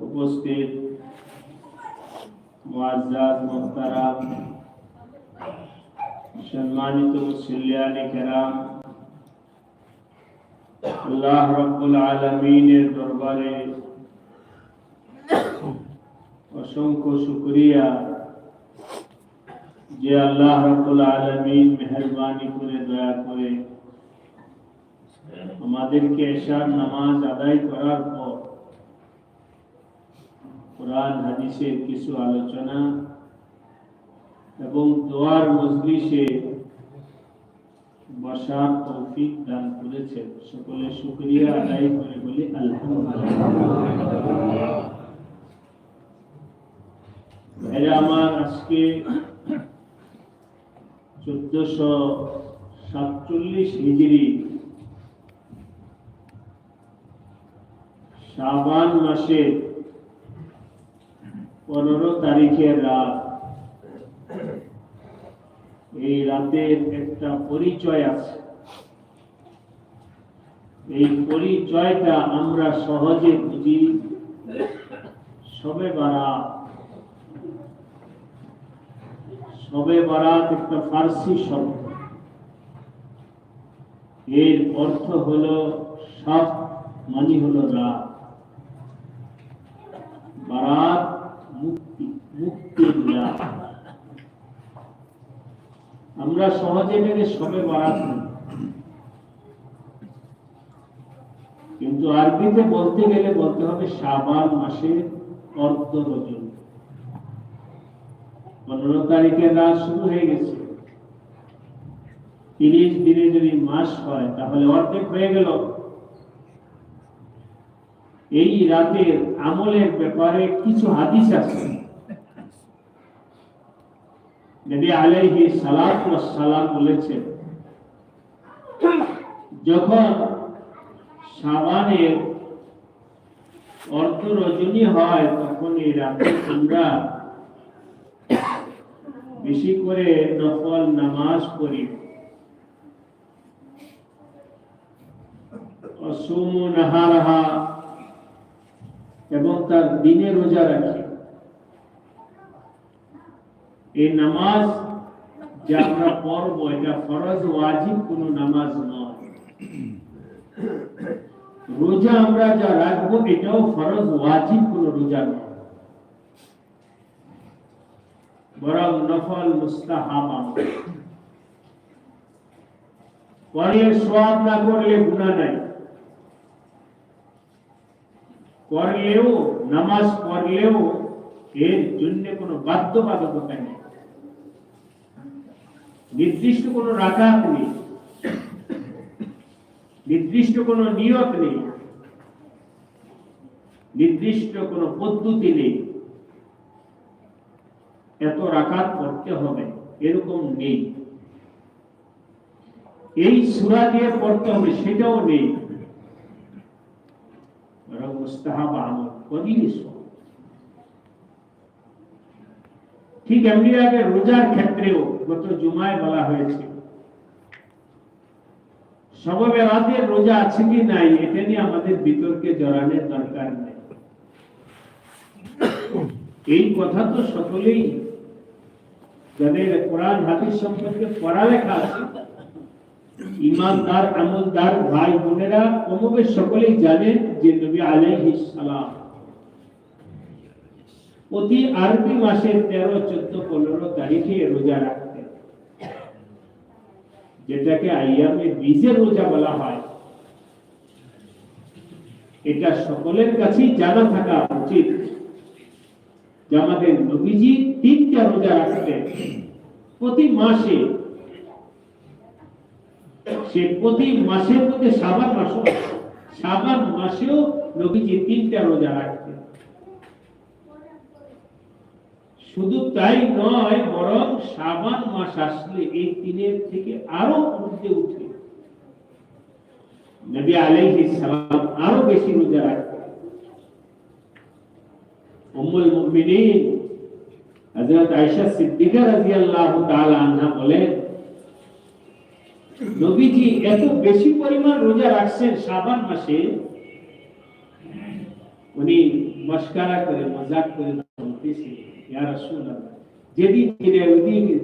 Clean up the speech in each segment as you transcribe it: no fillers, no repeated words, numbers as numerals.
উপস্থিত মুআজ্জাজ মুহতারাম সম্মানিত মুসল্লিয়ানে কেরাম, আল্লাহ রাব্বুল আলামিনের দরবারে অসংখ্য শুকরিয়া যে আল্লাহ রাব্বুল আলামিন মেহেরবানি করে দয়া করে আমাদেরকে এশার নামাজ আদায় করার পর কোরআন হাদিসের কিছু আলোচনা এবং দোয়ার মজলিসে বসার তৌফিক দান করেছেন। সকলে শুকরিয়া আদায় করে বলি আলহামদুলিল্লাহ। আমার আজকে 1447 হিজরি শাবান মাসের 15 তারিখের রাত। এই রাতের একটা পরিচয় আছে, এই পরিচয়টা আমরা সহজে বুঝি। শবে বারাত, শবে বারাত একটা ফার্সি শব্দ। এর অর্থ হলো সব, মানে হলো রাত। বারাত মুক্তি, মুক্তির রাত। আমরা সহজে এটাকে শবে বারাত বলি, কিন্তু আরবিতে বলতে গেলে বলতে হবে শাবান মাসের অর্ধ রজনী। 15 তারিখের রাত শুরু হয়ে গেছে, 30 দিনে যদি মাস হয় তাহলে অর্ধেক হয়ে গেল। এই রাতের আমলের ব্যাপারে কিছু হাদিস আছে। নবী আলাইহিস সালাতু ওয়াস সালাম বলেছেন, যখন শাবানের অর্ধ রজনী হয় তখন এই রাতে তোমরা বেশি করে নফল নামাজ পড়ি, অসুমু নাহারাহা, এবং তার দিনে রোজা রাখি। এই নামাজ যে আমরা পড়ব এটা ফরজ ওয়াজিব কোনো নামাজ নয়। রোজা আমরা যা রাখবো এটাও ফরজ ওয়াজিব কোনো রোজা নয়, বরং নফল মুস্তাহাব। পরে সওয়াব না করলে গুনাহ নাই, করলেও নামাজ পড়লেও এর জন্য কোনো বাধ্যবাধকতা নেই, নির্দিষ্ট কোনো রাকাত নেই, নির্দিষ্ট কোনো নিয়ত নেই, নির্দিষ্ট কোনো পদ্ধতি নেই। এত রাকাত পড়তে হবে এরকম নেই, এই সূরা দিয়ে পড়তে হবে সেটাও নেই, বরং মুস্তাহাব আমল কদিনই। ঠিক এমনি ভাবে রোজার ক্ষেত্রেও গত জুমায় বলা হয়েছে, শবে রাতের রোজা আছে কি নাই এটা নিয়ে আমাদের বিতর্কে জড়ানোর দরকার নেই। এই কথা তো সকলেই, যাদের কোরআন হাদিস সম্পর্কে পড়ালেখা আছে, ইমানদার আমলদার ভাই বোনেরা কমবেশ সকলেই জানেন যে নবী আলাইহিস সালাম প্রতি আরবি মাসের 13, 14, 15 তারিখে রোজা রাখতেন, যেটাকে আইয়ামে বীজের রোজা বলা হয়। এটা সকলের কাছেই জানা থাকা উচিত যে আমাদের নবীজি 3টা রোজা রাখতেন প্রতি মাসে। সে প্রতি মাসের মধ্যে শাবান মাসেও নবীজি 3টা রোজা রাখতেন। শুধু তাই নয়, বরং শাবান মাস আসলে এই 3-এর থেকে আরো ঊর্ধ্বে উঠে নবী আলাইহিস সালাম আরো বেশি রোজা রাখতেন। উম্মুল মুমিনিন হযরত আয়েশা সিদ্দিকা রাদিয়াল্লাহু তাআলা আনহা বলেন, নবীজি এত বেশি পরিমাণ রোজা রাখছেন শাবান মাসে, উনি মস্কারা করে মজাক করে বলতেছে, ইয়া রাসূলুল্লাহ, যেদিন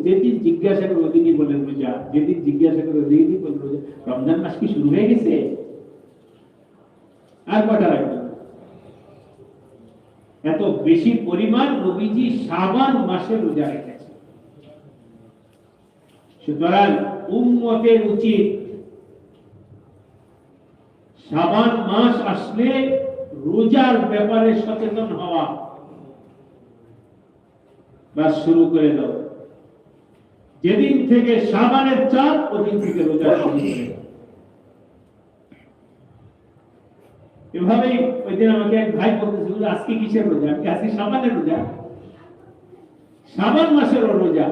যেদিন জিজ্ঞাসা করে ওদিনই বলেন রোজা, যেদিন জিজ্ঞাসা করে ওদিনই বলেন রোজা। রমজান মাস কি শুরু হয়ে গেছে? আর কটা রাখবেন? এত বেশি পরিমাণ নবীজি শাবান মাসে রোজা রেখেছেন। সুতরাং উম্মতের উচিত শাবান মাস আসলে রোজার ব্যাপারে সচেতন হওয়া, বা শুরু করে দাও। যেদিন থেকে শাবানের চাঁদ, ওদিন থেকে রোজা শুরু করে দাও। এভাবেই ওই দিন আমাকে এক ভাই বলতেছিল, আজকে কিসের রোজা? আজকে শাবানের রোজা। শাবান মাসের রোজা।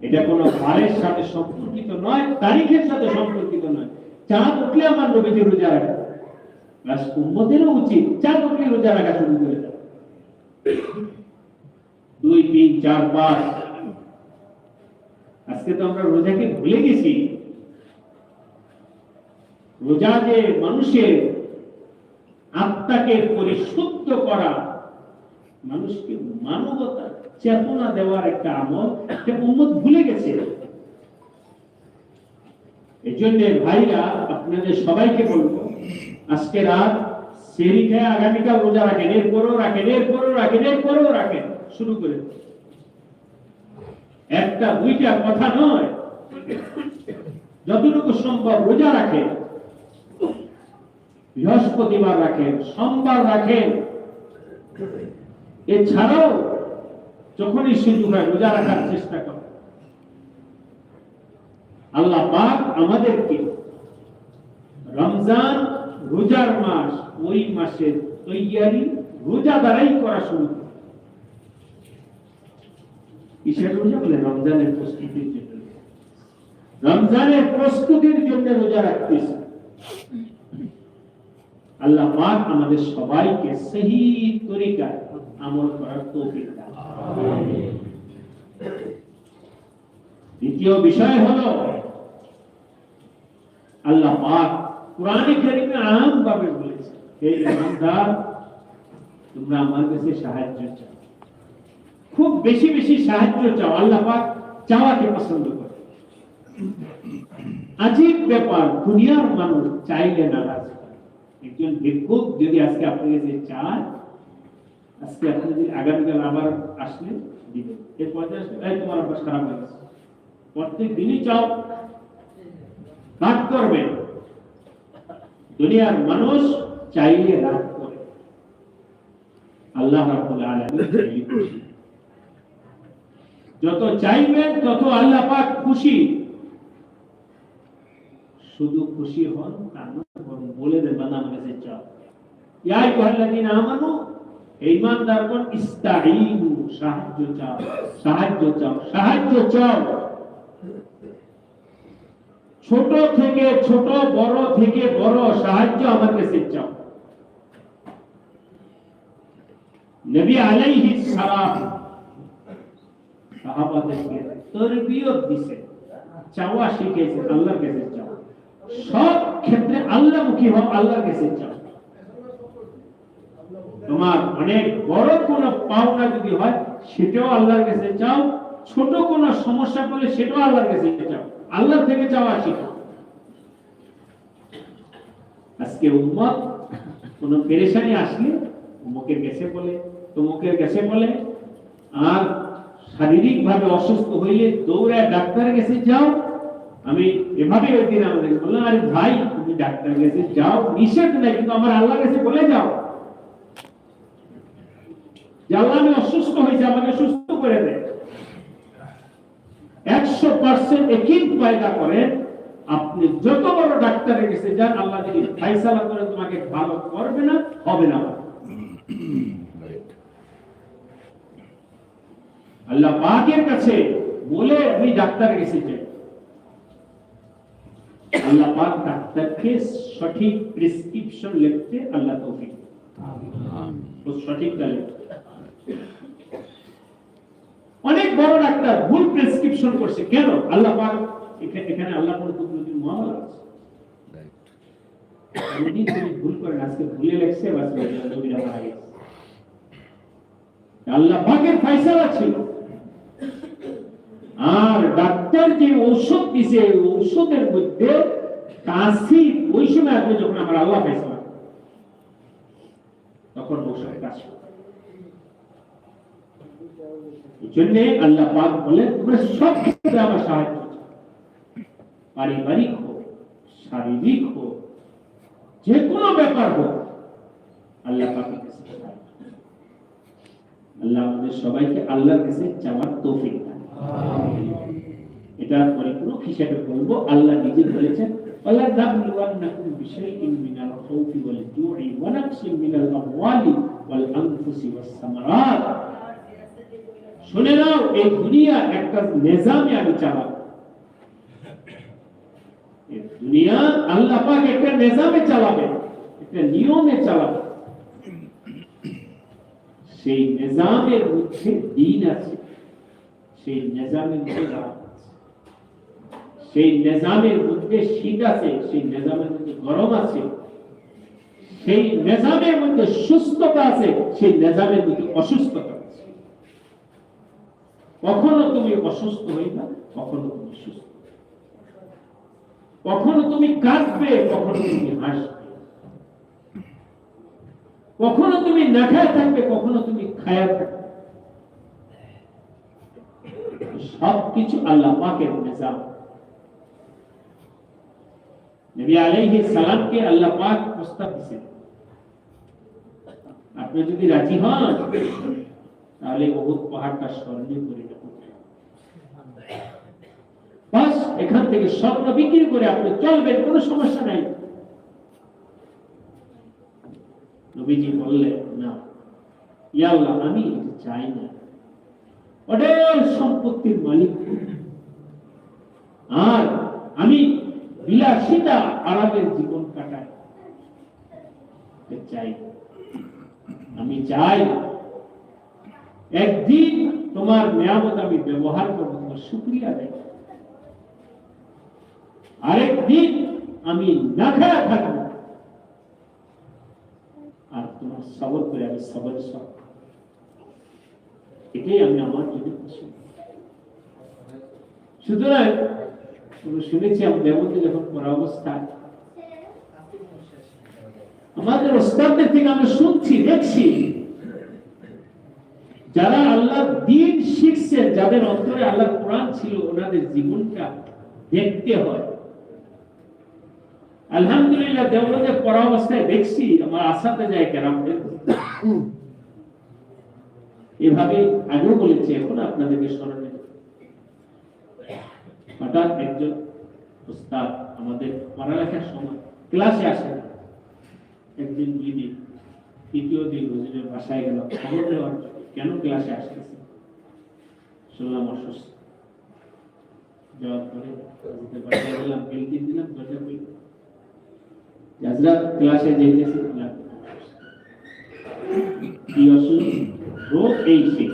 এটা কোনো বারের সাথে সম্পর্কিত নয়, তারিখের সাথে সম্পর্কিত নয়। চাঁদ উঠলে আমার নবীজি রোজা রাখা, প্লাস উম্মতেরও উচিত চাঁদ উঠলে রোজা রাখা শুরু করে দাও। 2, 3, 4, 5। আজকে তো আমরা রোজাকে ভুলে গেছি। রোজা যে মানুষের আত্মাকে পরিশুদ্ধ করা, মানুষকে মানবতা চেতনা দেওয়ার একটা আমল, এটা উম্মত ভুলে গেছে। এই জন্য ভাইরা, আপনাদের সবাইকে বলবো, আজকে রাত সেহরি খেয়ে আগামীকাল রোজা রাখেন, এরপরও রাখেন, এরপরও রাখেন, এরপরও রাখেন, শুরু করে। একটা দুইটা কথা নয়, যতটুকু সম্ভব রোজা রাখেন। বৃহস্পতিবার রাখেন, সোমবার রাখেন, এছাড়াও যখনই সুযোগ হয় রোজা রাখার চেষ্টা করেন। আল্লাহ পাক আমাদেরকে রমজান রোজার মাস, ওই মাসের তৈয়ারি রোজা দ্বারাই করা শুরু করে। কিসের রোজা? বলে রমজানের প্রস্তুতির জন্য। রমজানের প্রস্তুতির জন্য রোজা রাখতেছে। আল্লাহ পাক আমাদের সবাইকে সহি তরিকায় আমল করার তৌফিক দান। আমিন। দ্বিতীয় বিষয় হলো, আল্লাহ পাক কোরআনে কারীমে আম ভাবে বলেছে, হে ইমানদার, তোমরা আমার কাছে সাহায্য চাও, খুব বেশি বেশি সাহায্য চাও। আল্লাহ পাক চাওয়াকে পছন্দ করে। আজীব ব্যাপার, দুনিয়ার মানুষ চাইলে নারাজ হয়। একজন ভিক্ষুক যদি আজকে আপনার কাছে চায়, আজকে আপনি যদি আগামীকাল আবার আসলে দিবেন, এরপর আসলে তোমার অভ্যাস খারাপ হয়ে গেছে, প্রত্যেক দিনই চাও, রাগ করবে। দুনিয়ার মানুষ চাইলে রাগ করে, আল্লাহ রাব্বুল আলামিন চাইলে খুশি। যত চাইবেন তত আল্লাহ পাক খুশি। শুধু খুশি হন তা নয়, বরং বলে দেন বান্দা আমার কাছে চাও। ইয়া আইয়ুহাল্লাযীনা আমানু, ঈমানদারগণ, ইস্তাঈনু, সাহায্য চাও, সাহায্য চাও, সাহায্য চাও। ছোট থেকে ছোট, বড় থেকে বড় সাহায্য আমার কাছে চাও। নবী আলাইহিস সালাম সাহাবাদেরকে তরবিয়ত দিয়েছে, চাওয়া শিখিয়েছে, আল্লাহর কাছে চাও। সব ক্ষেত্রে আল্লাহমুখী হও, আল্লাহর কাছে চাও। তোমার অনেক বড় কোনো পাওনা যদি হয়, সেটাও আল্লাহর কাছে চাও। ছোট কোনো সমস্যা করলে সেটাও আল্লাহর কাছে চাও। আল্লাহ থেকে চাওয়া শিখো। আজকে উম্মত কোন পেরেশানি আসলে অমুকের কাছে বলে, তমুকের কাছে বলে, আর শারীরিক ভাবে অসুস্থ হইলে দৌড়ায় ডাক্তারের কাছে যাও। আমি এভাবে ওই দিন আমাদের বললাম, আরে ভাই, তুমি ডাক্তারের কাছে যাও, নিষেধ নাই, কিন্তু আমার আল্লাহর কাছে বলে যাও যে আল্লাহ, আমি অসুস্থ হয়েছে, আমাকে সুস্থ করে দেয়। 100% ইয়াকিন পয়দা করেন, আপনি যত বড় ডাক্তারের কাছে যান, আল্লাহ যদি ফয়সালা করে তোমাকে ভালো করবে না, হবে না। আল্লাহ পাকের কাছে বলে আপনি ডাক্তারের কাছে যান, আল্লাহ পাক ডাক্তারকে সঠিক প্রেসক্রিপশন লিখতে আল্লাহ তৌফিক দেন। আমিন। সঠিকটা লিখতে। অনেক বড় ডাক্তার ভুল প্রেসক্রিপশন করছে, কেন? আল্লাহ পাক এখানে আল্লাহ কোনো কুদরতের মুআমালা আছে। যদি তুমি ভুল করেন, আজকে ভুলে লেখছে বাস নবীরা মারা গেছে, আল্লাহ পাকের ফয়সালা ছিল। আর ডাক্তার যে ঔষধ দিছে, ঔষধের মধ্যে তাসির ওই সময় আসবে যখন আমার আল্লাহ ফয়সালা, তখন ঔষধ কাজ করে। এই জন্য আল্লাহ পাক বলে তোমরা সব ক্ষেত্রে আমার সাহায্য চাও, পারিবারিক হোক, শারীরিক হোক, যে কোনো ব্যাপার হোক, আল্লাহ পাকের কাছে সাহায্য। আল্লাহ আমাদের সবাইকে আল্লাহর কাছে চাওয়ার তৌফিক দান। এটা পরিপূরক হিসেবে বলবো, আল্লাহ নিজে বলেছেন ওয়ালা নাবলুওয়ান্নাকুম বিশাইইন মিনাল খাউফি ওয়াল জু'i ওয়া নাকসিম মিনাল আমওয়ালি ওয়াল আনফুসি ওয়াস সামারাত। শুনে নাও, এই দুনিয়া একটা নিজামে আমি চালাবো। এই দুনিয়া আল্লাহ পাক একটা নিজামে চালাবে, একটা নিয়মে চালাবে। সেই নিজামের মধ্যে দিন আছে, সেই নিজামের মধ্যে রাত আছে, সেই নিজামের মধ্যে শীত আছে, সেই নিজামের মধ্যে গরম আছে, সেই নিজামের মধ্যে সুস্থতা আছে, সেই নিজামের মধ্যে অসুস্থতা আছে। কখনো তুমি অসুস্থ হইবা, কখনো তুমি সুস্থ, কখনো তুমি কাঁদবে, কখনো তুমি হাসবে, কখনো তুমি না খায় থাকবে, কখনো তুমি খায়া থাকবে। সবকিছু আল্লাহ পাকের নিজাম। নবী আলাইহিস সালামকে আল্লাহ পাক প্রস্তাব দিয়েছেন, আপনি যদি রাজি হন তাহলে উহুদ পাহাড়টা স্বর্ণে করে দেব, বাস এখান থেকে স্বর্ণ বিক্রি করে আপনি চলবেন, কোনো সমস্যা নাই। নবীজি বললেন, না ইয়া আল্লাহ, আমি এটা চাই না। অঢেল সম্পত্তির মালিক, আর আমি বিলাসিতা আরামের জীবন কাটাই চাই। আমি চাই একদিন তোমার নিয়ামত আমি ব্যবহার করবো, তোমার শুকরিয়া দেব, আরেকদিন আমি না খায়া থাকবো, আর তোমার সবর করে আমি সবরের সব, এটাই আমি আমার জন্য পছন্দ। সুতরাং শুনেছি আমাদের মধ্যে যখন পড়া অবস্থায় আমাদের ওস্তাদদের থেকে আমরা শুনছি, দেখছি, যারা আল্লাহ দ্বীন শিখছেন, যাদের অন্তরে আল্লাহ কোরআন ছিল, ওনাদের জীবনটা দেখতে হয়। আলহামদুলিল্লাহ, দেওবন্দে পড়া অবস্থায় দেখছি আমার আসাতে যায় কেরামদের এভাবে আগেও বলেছি, এখন আপনাদেরকে স্মরণে। হঠাৎ একজন উস্তাদ আমাদের পড়ালেখার সময় ক্লাসে আসে, একদিন দুই দিন, তৃতীয় দিন হুজুরের বাসায় গেল খবর দেওয়ার জন্য, কেন ক্লাসে আসতেছে, শুনলাম অসুস্থ। যাওয়ার পরে বাসায় গেলাম, বিলটি দিলাম, দরজা খুলে যাজরা ক্লাসে যেতেছি, কি অসুস্থ, রোগ এই সে,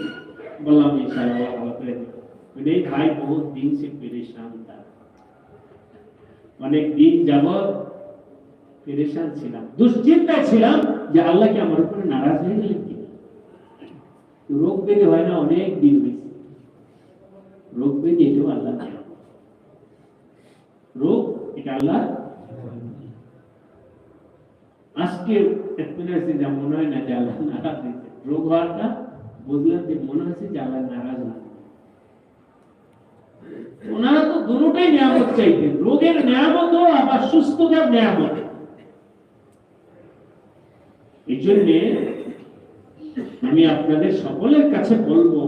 বললাম ইনশাআল্লাহ ভালো করে দেব। मेरे भाई बहुत दिन से परेशान था, অনেক দিন যাবত পরেশান ছিলাম, দুশ্চিন্তায় ছিলাম যে আল্লাহ কি আমার উপরে নারাজ হয়ে গেলেন কিনা। রোগ ব্যাধি হয় না, অনেক দিন হয়েছে, রোগ ব্যাধি এটাও আল্লাহ, রোগ এটা আল্লাহ। আজকে যা মনে হয় না যে আল্লাহ নারাজ হয়েছে, রোগ হওয়াটা বুঝলাম যে মনে হচ্ছে যে আল্লাহ নারাজ না। ওনারা তো দুটোটাই নিয়ামত চাইতেন, রোগের নিয়ামত আবার সুস্থতার নিয়ামত। এই জন্য আমি আপনাদের সকলের কাছে বলবো,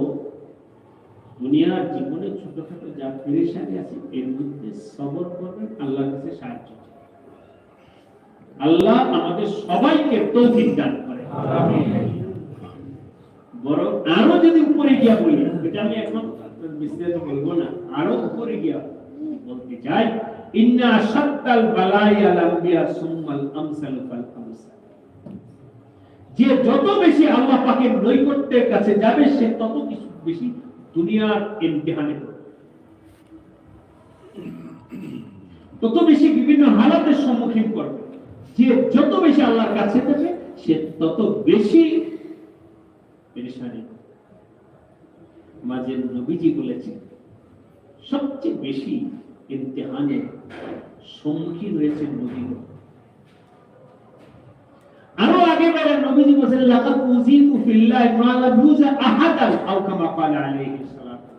দুনিয়ার জীবনে ছোটখাটো যা পেরেশানি আছে এর মধ্যে সবর করবেন, আল্লাহর কাছে সাহায্য। আল্লাহ আমাদের সবাইকে তৌফিক দান করে। বরং আরো যদি উপরে গিয়া বলি, এটা আমি এখন বিস্তারিত বলবো না, আরো উপরে গিয়া বলতে চাই, ইন্না আশাদ্দাল বালাই আল আমবিয়া সুম্মাল আমসালু ফাল আমসাল। যে যত বেশি আল্লাহ পাকের নৈকট্যের কাছে যাবে, সে তত কিছু বেশি দুনিয়ার ইমতিহানে পড়বে। তত বেশি বিভিন্ন হালাতের সম্মুখীন করবে। যে যত বেশি আল্লাহর কাছে যাবে সে তত বেশি পেরেশানি। মাঝে নবীজি বলেছেন সবচেয়ে বেশি ইমতিহানের সম্মুখীন হয়েছে নবীরা। আরো আগে বলেন নবীজি বলেছেন লাকাদ উযিতু ফিল্লাহি মা লা ইউযা আহাদান আও কামা ক্বালা আলাইহি সালাতু।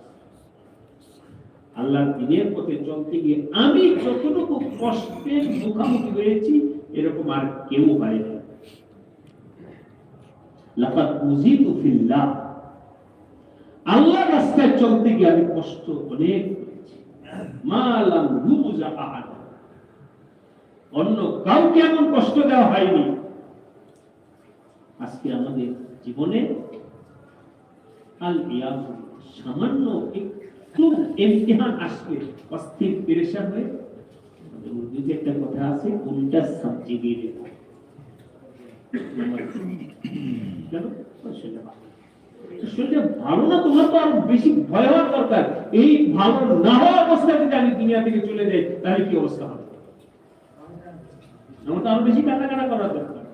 আল্লাহর দ্বীনের পথে চলতে গিয়ে আমি যতটুকু কষ্টের মুখোমুখি হয়েছি এরকম আর কেউ হয়নি। লাকাদ উযিতু ফিল্লাহ, আল্লাহর রাস্তায় চলতে গিয়ে আমি কষ্ট অনেক পেয়েছি। মা লা ইউযা আহাদান, অন্য কাউকে এমন কষ্ট দেওয়া হয়নি। আজকে আমাদের জীবনে সামান্য একটু ইমতিহান আসলে অস্থির পেরেশান হয়ে উর্দুতে একটা কথা আছে উল্টা সবজি দিয়ে দেব। সেটা ভালো না, তোমার তো আরো বেশি ভয় হওয়ার দরকার। এই ভালো না হওয়া অবস্থায় যদি আমি দুনিয়া থেকে চলে যাই তাহলে কি অবস্থা হবে? আমার তো আরো বেশি কাটাকাটা করার দরকার।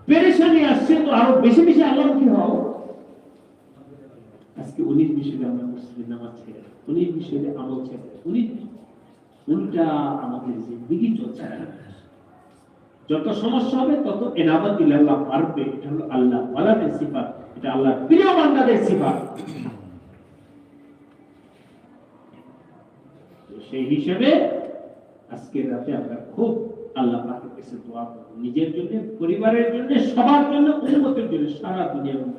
পেরেশানি আসছে তো আরো বেশি বেশি আল্লাহমুখী হও। আজকে 19 বিষয়ে আমরা মুসলিম নামাজ ছেড়ে, 19 বিষয়ে আমল ছেড়ে, 19 উল্টা আমাদের জিন্দেগি চলছে। যত সমস্যা হবে তত ইনাবাত ইল্লাল্লাহ পারবে। এটা হলো আল্লাহ ওয়ালাদের সিফাত, এটা আল্লাহর প্রিয় বান্দাদের সিফাত। সেই হিসেবে আজকে রাতে আমরা খুব আল্লাহ পাকের কাছে দোয়া করব, নিজের জন্য, পরিবারের জন্য, সবার জন্য, উম্মতের জন্য, সারা দুনিয়ার জন্য।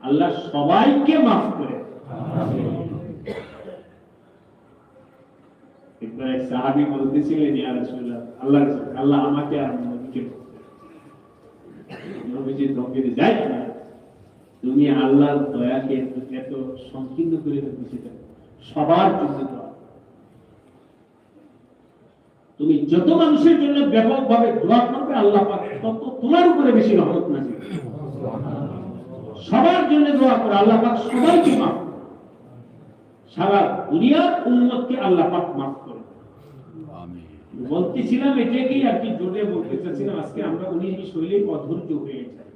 আল্লাহ সবাইকে মাফ করে। একবার এক সাহাবী বলতেছিলেন ইয়া রাসূলুল্লাহ, আল্লাহ আমাকে আর নবীকে, নবীজি ধমকে দিয়ে যায় না, তুমি আল্লাহর দয়াকে এত সংকীর্ণ করে রেখেছিলে। সবার জন্য দোয়া, তুমি যত মানুষের জন্য ব্যাপকভাবে দোয়া করবে আল্লাহ পাক তত তোমার উপরে বেশি রহমত নাযিল করবে। সবার জন্য দোয়া করে আল্লাহ পাক সবাইকে মাফ করে, সারা দুনিয়ার উম্মতকে আল্লাহ পাক মাফ করে। আমিন। বলতেছিলাম এটাকেই আর কি জোরে বলতে চাচ্ছিলাম, আজকে আমরা 19 শৈলী অধৈর্য হয়ে যাই,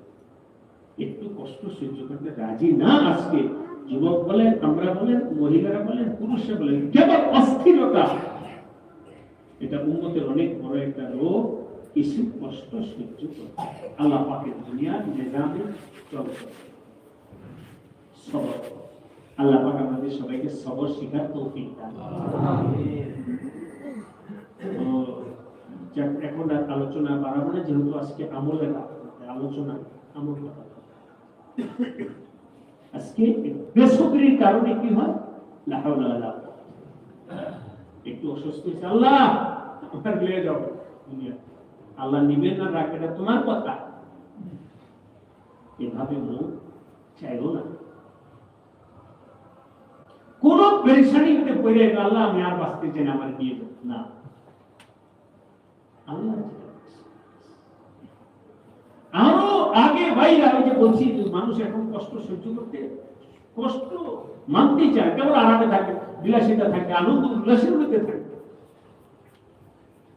একটু কষ্ট সহ্য করতে রাজি না। আজকে যুবক বলেন, আমরা বলেন, মহিলারা বলেন, পুরুষরা বলেন, কেবল অস্থিরতা। এটা উম্মতের অনেক বড় একটা রোগ। কিছু কষ্ট সহ্য করতে আল্লাহ পাকের দুনিয়ার নিজামে চলতে সবর। আল্লাহ পাক আমাদের সবাইকে সবর শেখার তৌফিক দান করুন। এখন আর আলোচনা বাড়াবো না, যেহেতু আজকে আমলের আলোচনা, আমল কথা। আজকে বেসবরির কারণে কি হয়, লা হাওলা ওয়ালা একটু অসুস্থ হয়েছে, আল্লাহ আমার নিয়ে যাও দুনিয়া। আল্লাহ নিবেন না রাখবে, এটা তোমার কথা। এভাবে মুখ চাইও না। কোন পেরেশানিতে পড়ে আল্লাহ আমি আর বাঁচতে চাই না, আমার নিয়ে যাও না। আল্লাহ আরো আগে ভাইরা, ওই যে বলছি মানুষ এখন কষ্ট সহ্য করতে, কষ্ট মানতে চায়, কেবল আরামে থাকে, বিলাসিতা থাকে, আনন্দ উল্লাসের মধ্যে থাকে।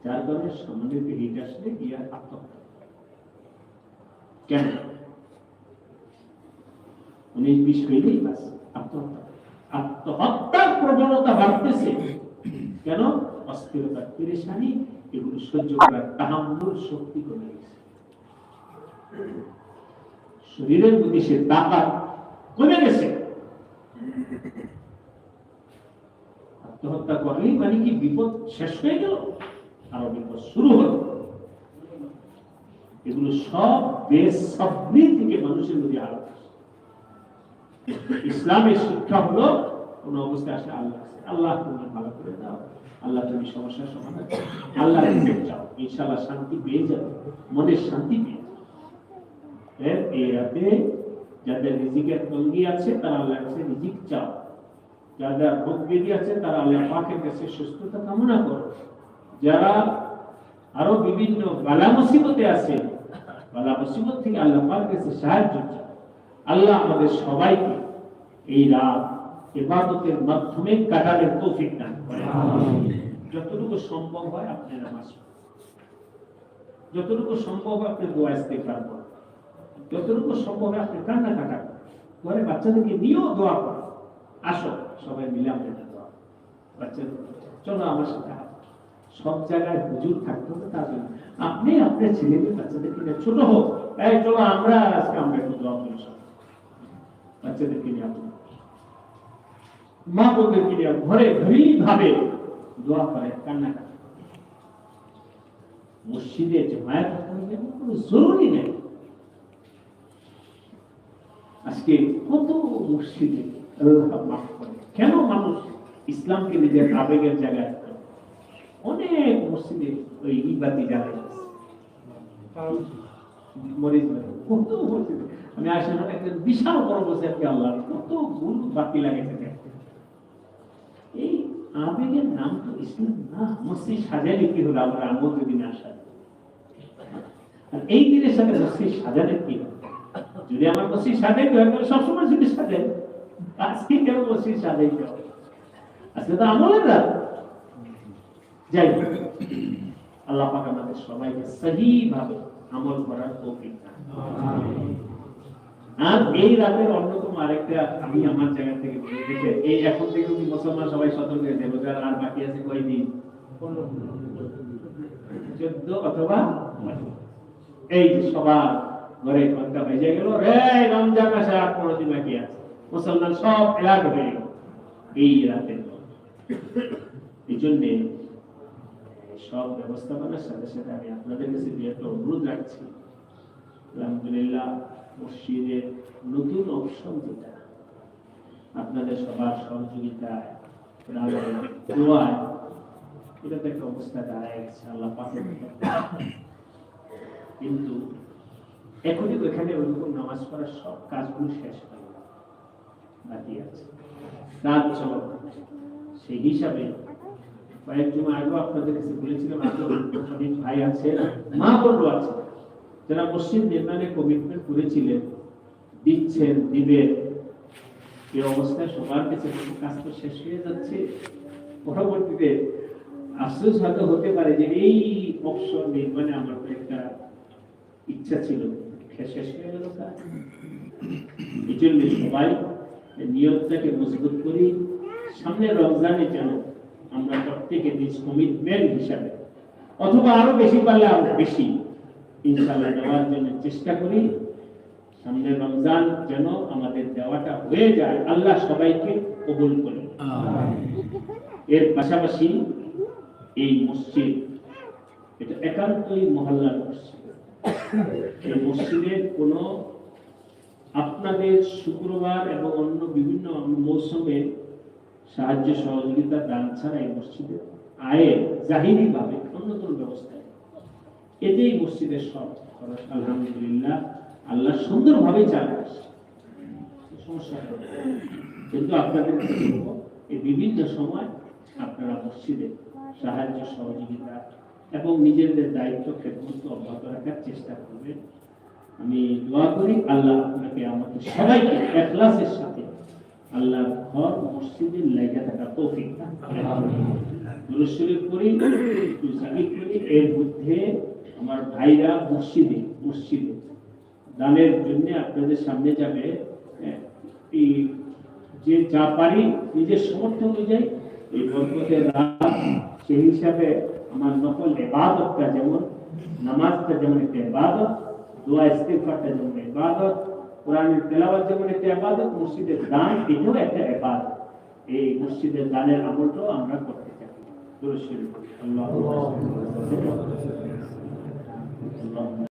যার কারণে সামনের হিট আসলে গিয়ে আত্মহত্যা। কেন 19-20 হইলেই বাস আত্মহত্যা। আত্মহত্যার প্রবণতা বাড়তেছে কেন? অস্থিরতা, পেরেশানি, এগুলো সহ্য করার তাহাম্মুল শক্তি কমে গেছে। শরীরের মধ্যে সে তাকাত কমে গেছে। আত্মহত্যা করলেই মানে কি বিপদ শেষ হয়ে গেল? আরো বিপদ শুরু হলো। এগুলো সব বেসবরি থেকে মানুষের মধ্যে আলাদা। ইসলামের শিক্ষা হলো কোন অবস্থায় আসলে আল্লাহ তুমি ভালো করে দাও, আল্লাহ তুমি সমস্যার সমাধান, আল্লাহ চাও, ইনশাআল্লাহ শান্তি পেয়ে যাবে, মনের শান্তি পেয়ে যাবে। এই রাতে যাদের রিজিকের তঙ্গি আছে তারা আল্লাহর কাছে রিজিক চাও, যাদের রোগ ব্যাধি আছে তারা আল্লাহ পাকের কাছে সুস্থতা কামনা করো, যারা আরো বিভিন্ন বালা মুসিবতে আছে বালা মুসিবত থেকে আল্লাহ পাকের কাছে সাহায্য চাও। আল্লাহ আমাদের সবাইকে এই রাত ইবাদতের মাধ্যমে কাটানোর তৌফিক দান করেন। যতটুকু সম্ভব হয় আপনি নামাজ পড়ুন, যতটুকু সম্ভব হয় আপনি দোয়া ইস্তেগফার করুন, যতটুকু সম্ভব হয় আপনি কান্নাকাটা করুন, ঘরে বাচ্চাদেরকে নিয়েও দোয়া করুন। আসো সবাই মিলে আমরা দোয়া, বাচ্চাদের চলো আমার সাথে সব জায়গায় হুজুর থাকতে হবে তার জন্য আপনি আপনার ছেলেদের বাচ্চাদেরকে নিয়ে ছোট হোক, এই চলো আমরা আজকে আমরা একটু দোয়া করি, সব বাচ্চাদেরকে নিয়ে আপনি মা বোনদেরকে নিয়ে ঘরে ঘরেই ভাবে দোয়া করে, কান্নাকাটা। মসজিদে জামায়াত করতে কোনো জরুরি নেই। আজকে কত মসজিদে আল্লাহ মাফ করে, কেন মানুষ ইসলামকে নিজের আবেগের জায়গায়, অনেক মসজিদে ওই ইবাতি জ্বালায় মরিচ কত মসজিদে আমি আসলে একটা বিশাল বড় বসে আজকে আল্লাহ কত গুণ বাতি লাগাইছে। এই আবেগের নাম তো ইসলাম না। মসজিদ সাজালে কি হলো, আমরা আমল যদি না সাজাই, আর এই দিনের সাথে মসজিদ সাজালে কি হবে? যদি আমার মসজিদ সাজাইতে হয় তাহলে সবসময় যদি সাজাই, আজকে কেন মসজিদ সাজাইতে হবে? আজকে তো আমলের রাত। যাই হোক, আল্লাহ পাক আমাদের সবাইকে সহিভাবে আমল করার তৌফিক দান করুন। আর এই রাতের অন্যতম আরেকটা আমি আমার জায়গা থেকে দেখে, এই এখন থেকে মুসলমান সবাই সতর্ক হয়ে যাবে, রোজার আর বাকি আছে কয়দিন? 14 অথবা এই যে সবার ঘরে ঘন্টা বেজে গেল, রে রমজান আসে আর 15 দিন বাকি আছে, মুসলমান সব এলাকা হয়ে গেল এই রাতে। এই জন্য সব ব্যবস্থাপনার সাথে সাথে আমি আপনাদের কাছে একটা অনুরোধ রাখছি। আলহামদুলিল্লাহ মসজিদের নতুন অপশন যেটা আপনাদের সবার সহযোগিতায় দোয়ায় এটা তো একটা অবস্থা দাঁড়ায় গেছে, আল্লাহ পাকের। কিন্তু এখনই ওখানে ওইরকম নামাজ পড়ার সব কাজগুলো শেষ হয়ে বাকি আছে, রাত চলো। সেই হিসাবে কয়েকজন আগেও আপনাদের কাছে বলেছিলাম, অনেক ভাই আছে, মা বোনও আছে, যারা মসজিদ নির্মাণে কমিটমেন্ট করেছিলেন, দিচ্ছেন, দিবেন। এই অবস্থায় সবার কাছে কাজ তো শেষ হয়ে যাচ্ছে। পরবর্তীতে আফসোস হয়তো হতে পারে যে এই অবসর নির্মাণে আমার তো একটা ইচ্ছা ছিল, শেষ হয়ে গেল কাজ। এই জন্য সবাই নিয়তটাকে মজবুত করি, সামনে রমজানে যেন আমরা প্রত্যেকে নিজ কমিটমেন্ট হিসাবে অথবা আরো বেশি পারলে আরো বেশি ইনশাআল্লাহ দেওয়ার জন্য চেষ্টা করি। সামনে রমজান যেন আমাদের দেওয়াটা হয়ে যায়, আল্লাহ সবাইকে কবুল করে। এর পাশাপাশি এই মসজিদ এটা একান্তই মহল্লার মসজিদ। এই মসজিদের কোনো আপনাদের শুক্রবার এবং অন্য বিভিন্ন মৌসুমে সাহায্য সহযোগিতা দান ছাড়া এই মসজিদে আয়ের জাহিরি ভাবে অন্য কোনো ব্যবস্থা নেই। এতেই মসজিদের সব খরচ আলহামদুলিল্লাহ আল্লাহ সুন্দরভাবে চালায়, সমস্যা হবে। কিন্তু আপনাদের এই বিভিন্ন সময় আপনারা মসজিদে সাহায্য সহযোগিতা এবং নিজেদের দায়িত্ব খেদমত অব্যাহত রাখার চেষ্টা করবেন। আমি দোয়া করি আল্লাহ আপনাকে আমাকে সবাইকে ইখলাসের সাথে আল্লাহর ঘর মসজিদের লেগে থাকা তৌফিক দান করেন। দুরূদ শরীফ পড়ি, একটু জিকির করি। এর মধ্যে আমার ভাইরা মসজিদে দানের জন্য আপনাদের সামনে যাবে, এই যে যা পারি নিজের সামর্থ্য অনুযায়ী এই বরকতের রাত, সেই হিসাবে আমার নফল ইবাদতটা যেমন নামাজটা যেমন একটা ইবাদত, দোয়া ইস্তিগফারটা যেমন ইবাদত, কোরআনের তেলাওয়াত যেমন একটা ইবাদত, মসজিদের দান এটাও একটা ইবাদত। এই মসজিদের দানের আমলটাও আমরা করতে চাই। দুরূদ শরীফ আল্লাহু আকবার।